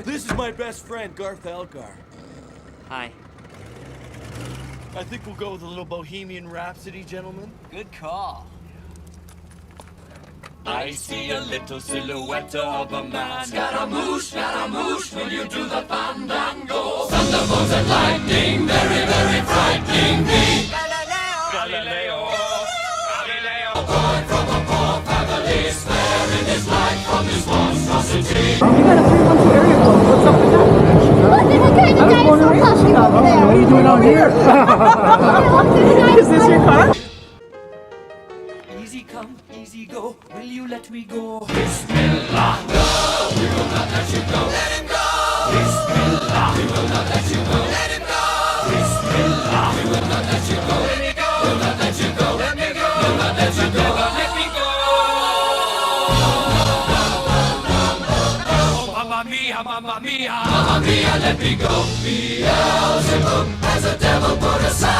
This is my best friend, Garth Elgar. Hi. I think we'll go with a little Bohemian Rhapsody, gentlemen. Good call. I see a little silhouette of a man. Scaramouche, Scaramouche, will you do the fandango? Thunderbolts and lightning, very, very frightening me. Galileo, Galileo, Galileo. A boy from a poor family, sparing his life from this monstrosity. You got a 312 area code. What's up with that? Look at the guy plushing over there. What are you doing out here? Is this your car? Easy come, easy go, will you let me go? Bismillah, no, we will not let you go. Let him go! Bismillah, we will not let you go. Let him go! Bismillah, we will not let you go. Let me go! We'll not let you go. Let me go! We'll not let you go. Let me go! Oh, mamma mia, mamma mia! Mamma mia, let me go. Beelzebub has a devil put aside.